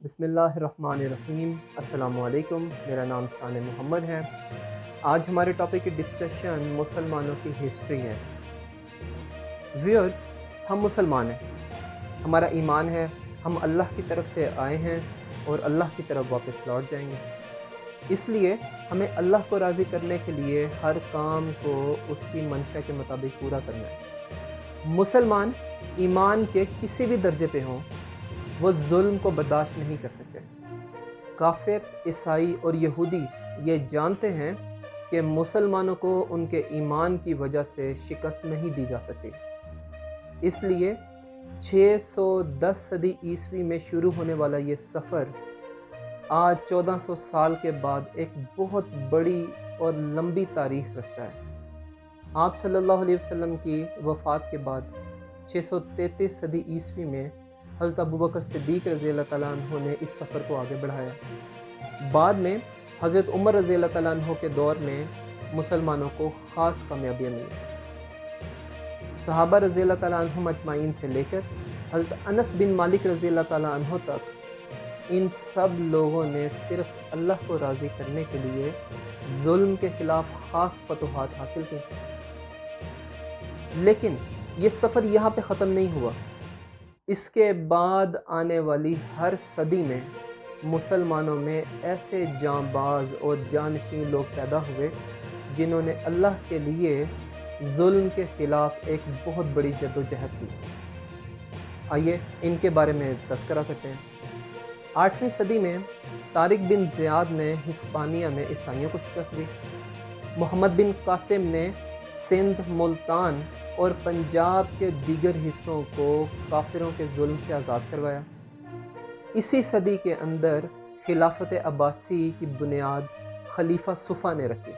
بسم اللہ الرحمن الرحیم۔ السلام علیکم، میرا نام شان محمد ہے۔ آج ہمارے ٹاپک کی ڈسکشن مسلمانوں کی ہسٹری ہے۔ ویورز، ہم مسلمان ہیں، ہمارا ایمان ہے، ہم اللہ کی طرف سے آئے ہیں اور اللہ کی طرف واپس لوٹ جائیں گے۔ اس لیے ہمیں اللہ کو راضی کرنے کے لیے ہر کام کو اس کی منشا کے مطابق پورا کرنا ہے۔ مسلمان ایمان کے کسی بھی درجے پہ ہوں، وہ ظلم کو برداشت نہیں کر سکتے۔ کافر، عیسائی اور یہودی یہ جانتے ہیں کہ مسلمانوں کو ان کے ایمان کی وجہ سے شکست نہیں دی جا سکتی۔ اس لیے 610 صدی عیسوی میں شروع ہونے والا یہ سفر آج 1400 سال کے بعد ایک بہت بڑی اور لمبی تاریخ رکھتا ہے۔ آپ صلی اللہ علیہ وسلم کی وفات کے بعد 633 صدی عیسوی میں حضرت ابوبکر صدیق رضی اللہ تعالیٰ عنہ نے اس سفر کو آگے بڑھایا۔ بعد میں حضرت عمر رضی اللہ تعالیٰ عنہ کے دور میں مسلمانوں کو خاص کامیابیاں ملی۔ صحابہ رضی اللہ تعالیٰ عنہ مجمعین سے لے کر حضرت انس بن مالک رضی اللہ تعالیٰ عنہ تک، ان سب لوگوں نے صرف اللہ کو راضی کرنے کے لیے ظلم کے خلاف خاص فتوحات حاصل کی۔ لیکن یہ سفر یہاں پہ ختم نہیں ہوا۔ اس کے بعد آنے والی ہر صدی میں مسلمانوں میں ایسے جانباز اور جانشین لوگ پیدا ہوئے جنہوں نے اللہ کے لیے ظلم کے خلاف ایک بہت بڑی جدوجہد کی۔ آئیے ان کے بارے میں تذکرہ کرتے ہیں۔ 8ویں صدی میں طارق بن زیاد نے ہسپانیہ میں عیسائیوں کو شکست دی۔ محمد بن قاسم نے سندھ، ملتان اور پنجاب کے دیگر حصوں کو کافروں کے ظلم سے آزاد کروایا۔ اسی صدی کے اندر خلافت عباسی کی بنیاد خلیفہ صفا نے رکھی۔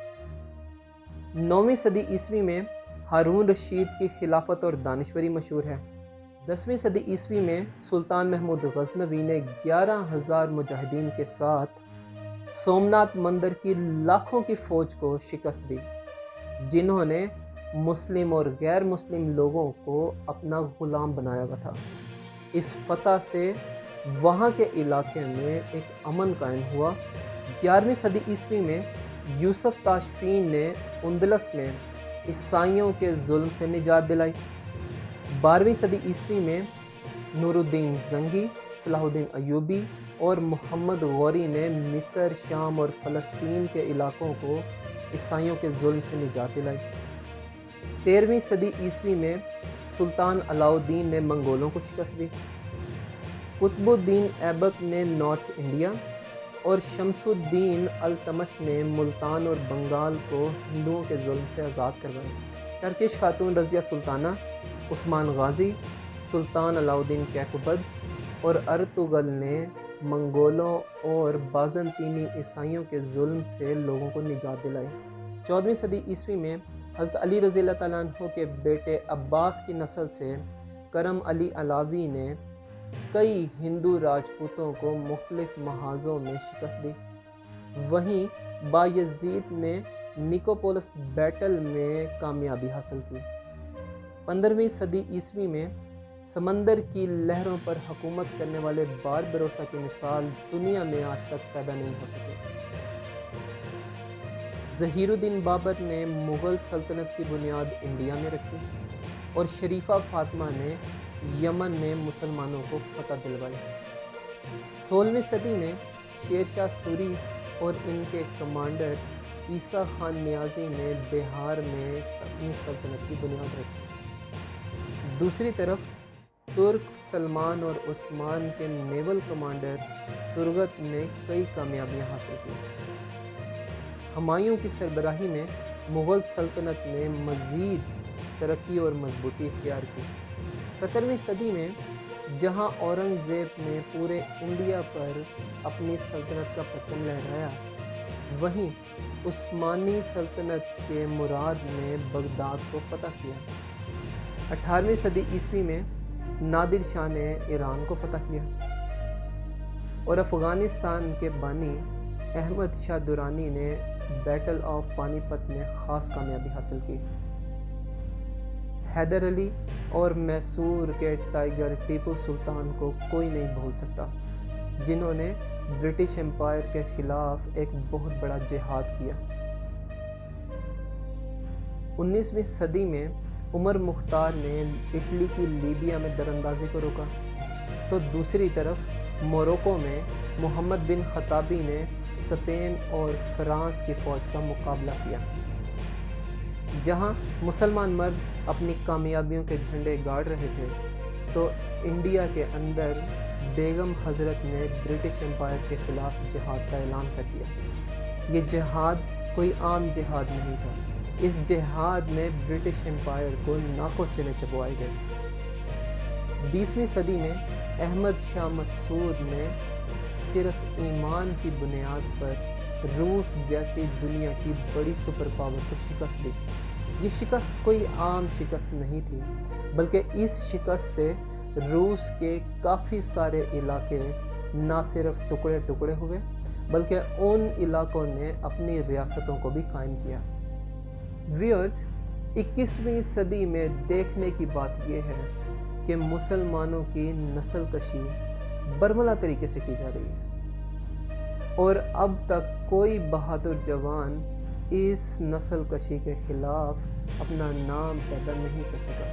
9ویں صدی عیسوی میں ہارون رشید کی خلافت اور دانشوری مشہور ہے۔ 10ویں صدی عیسوی میں سلطان محمود غزنوی نے 11,000 مجاہدین کے ساتھ سومنات مندر کی لاکھوں کی فوج کو شکست دی، جنہوں نے مسلم اور غیر مسلم لوگوں کو اپنا غلام بنایا ہوا تھا۔ اس فتح سے وہاں کے علاقے میں ایک امن قائم ہوا۔ 11ویں صدی عیسوی میں یوسف تاشفین نے اندلس میں عیسائیوں کے ظلم سے نجات دلائی۔ 12ویں صدی عیسوی میں نور الدین زنگی، صلاح الدین ایوبی اور محمد غوری نے مصر، شام اور فلسطین کے علاقوں کو عیسائیوں کے ظلم سے نجات دلائی۔ 13ویں صدی عیسوی میں سلطان علاء الدین نے منگولوں کو شکست دی۔ قطب الدین ایبک نے نارتھ انڈیا اور شمس الدین التمش نے ملتان اور بنگال کو ہندوؤں کے ظلم سے آزاد کروایا۔ ترکش خاتون رضیہ سلطانہ، عثمان غازی، سلطان علاء الدین کیقوباد اور ارطغرل نے منگولوں اور بازنطینی عیسائیوں کے ظلم سے لوگوں کو نجات دلائی۔ 14ویں صدی عیسوی میں حضرت علی رضی اللہ تعالیٰ عنہ کے بیٹے عباس کی نسل سے کرم علی علاوی نے کئی ہندو راجپوتوں کو مختلف محاذوں میں شکست دی۔ وہیں بایزید نے نیکوپولس بیٹل میں کامیابی حاصل کی۔ 15ویں صدی عیسوی میں سمندر کی لہروں پر حکومت کرنے والے باربروسا کی مثال دنیا میں آج تک پیدا نہیں ہو سکی۔ ظہیر الدین بابر نے مغل سلطنت کی بنیاد انڈیا میں رکھی اور شریفہ فاطمہ نے یمن میں مسلمانوں کو فتح دلوائی۔ 16ویں صدی میں شیر شاہ سوری اور ان کے کمانڈر عیسیٰ خان نیازی نے بہار میں اپنی سلطنت کی بنیاد رکھی۔ دوسری طرف ترک سلمان اور عثمان کے نیول کمانڈر ترگت نے کئی کامیابیاں حاصل کی۔ ہمایوں کی سربراہی میں مغل سلطنت نے مزید ترقی اور مضبوطی اختیار کی۔ 17ویں صدی میں جہاں اورنگزیب نے پورے انڈیا پر اپنی سلطنت کا پرچم لہرایا، وہیں عثمانی سلطنت کے مراد نے بغداد کو فتح کیا۔ 18ویں صدی عیسوی میں نادر شاہ نے ایران کو فتح کیا اور افغانستان کے بانی احمد شاہ درانی نے بیٹل آف پانی پت میں خاص کامیابی حاصل کی۔ حیدر علی اور میسور کے ٹائیگر ٹیپو سلطان کو کوئی نہیں بھول سکتا۔ جنہوں نے برٹش امپائر کے خلاف ایک بہت بڑا جہاد کیا۔ 19ویں صدی میں عمر مختار نے اٹلی کی لیبیا میں دراندازی کو روکا، تو دوسری طرف موروکو میں محمد بن خطابی نے اسپین اور فرانس کی فوج کا مقابلہ کیا۔ جہاں مسلمان مرد اپنی کامیابیوں کے جھنڈے گاڑ رہے تھے، تو انڈیا کے اندر بیگم حضرت نے برٹش امپائر کے خلاف جہاد کا اعلان کر دیا۔ یہ جہاد کوئی عام جہاد نہیں تھا، اس جہاد میں برٹش امپائر کو ناکوں چنے چبوائے گئے۔ 20ویں صدی میں احمد شاہ مسعود نے صرف ایمان کی بنیاد پر روس جیسی دنیا کی بڑی سپر پاور کو شکست دی۔ یہ شکست کوئی عام شکست نہیں تھی، بلکہ اس شکست سے روس کے کافی سارے علاقے نہ صرف ٹکڑے ٹکڑے ہوئے، بلکہ ان علاقوں نے اپنی ریاستوں کو بھی قائم کیا۔ ویورز، 21ویں صدی میں دیکھنے کی بات یہ ہے کہ مسلمانوں کی نسل کشی برملا طریقے سے کی جا رہی ہے، اور اب تک کوئی بہادر جوان اس نسل کشی کے خلاف اپنا نام پیدا نہیں کر سکا۔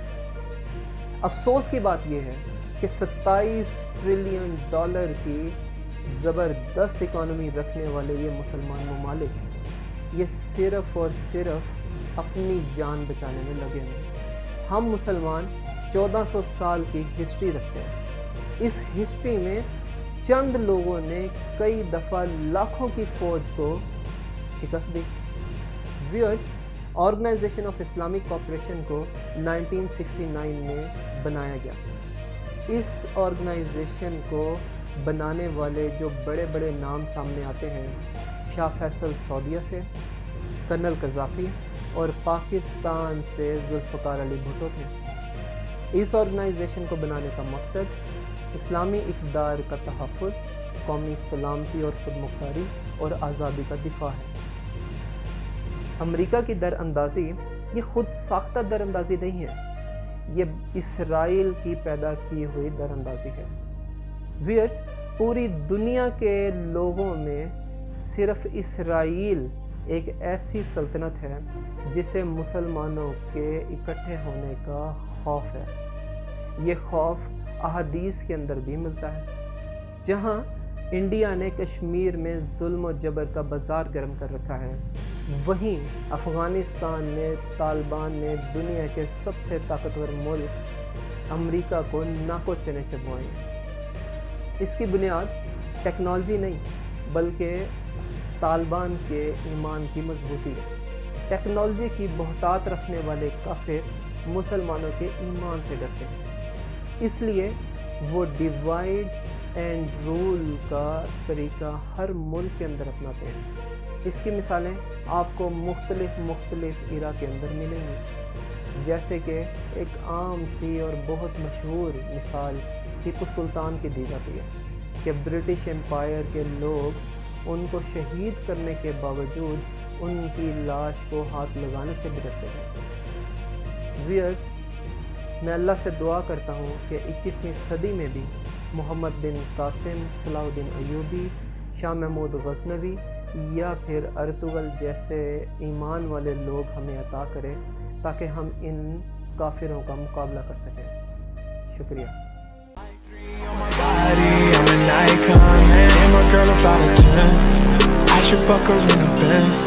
افسوس کی بات یہ ہے کہ 27 ٹریلین ڈالر کی زبردست اکانومی رکھنے والے یہ مسلمان ممالک یہ صرف اور صرف اپنی جان بچانے میں لگے ہیں۔ ہم مسلمان 1400 سال کی ہسٹری رکھتے ہیں۔ اس ہسٹری میں چند لوگوں نے کئی دفعہ لاکھوں کی فوج کو شکست دی۔ Viewers, organisation of Islamic cooperation کو 1969 میں بنایا گیا۔ اس آرگنائزیشن کو بنانے والے جو بڑے بڑے نام سامنے آتے ہیں، شاہ فیصل سعودیہ سے، کرنل قذافی اور پاکستان سے ذوالفقار علی بھٹو تھے۔ اس آرگنائزیشن کو بنانے کا مقصد اسلامی اقدار کا تحفظ، قومی سلامتی اور خود مختاری اور آزادی کا دفاع ہے۔ امریکہ کی در اندازی یہ خود ساختہ در اندازی نہیں ہے، یہ اسرائیل کی پیدا کی ہوئی در اندازی ہے۔ ویئرز، پوری دنیا کے لوگوں میں صرف اسرائیل ایک ایسی سلطنت ہے جسے مسلمانوں کے اکٹھے ہونے کا خوف ہے۔ یہ خوف احادیث کے اندر بھی ملتا ہے۔ جہاں انڈیا نے کشمیر میں ظلم و جبر کا بازار گرم کر رکھا ہے، وہیں افغانستان میں طالبان نے دنیا کے سب سے طاقتور ملک امریکہ کو ناکوں چنے چبوائے ہیں۔ اس کی بنیاد ٹیکنالوجی نہیں، بلکہ طالبان کے ایمان کی مضبوطی ہے۔ ٹیکنالوجی کی بہتات رکھنے والے کافر مسلمانوں کے ایمان سے ڈرتے ہیں، اس لیے وہ ڈیوائڈ اینڈ رول کا طریقہ ہر ملک کے اندر اپناتے ہیں۔ اس کی مثالیں آپ کو مختلف ایرا کے اندر ملیں گی، جیسے کہ ایک عام سی اور بہت مشہور مثال ٹیپو سلطان کی دی جاتی ہے کہ برٹش امپائر کے لوگ ان کو شہید کرنے کے باوجود ان کی لاش کو ہاتھ لگانے سے بھی ڈرتے ہیں۔ ویئرز، میں اللہ سے دعا کرتا ہوں کہ 21ویں صدی میں بھی محمد بن قاسم، صلاح الدین ایوبی، شاہ محمود غزنوی یا پھر ارطغرل جیسے ایمان والے لوگ ہمیں عطا کریں تاکہ ہم ان کافروں کا مقابلہ کر سکیں۔ شکریہ۔ I should fuck her in a Benz.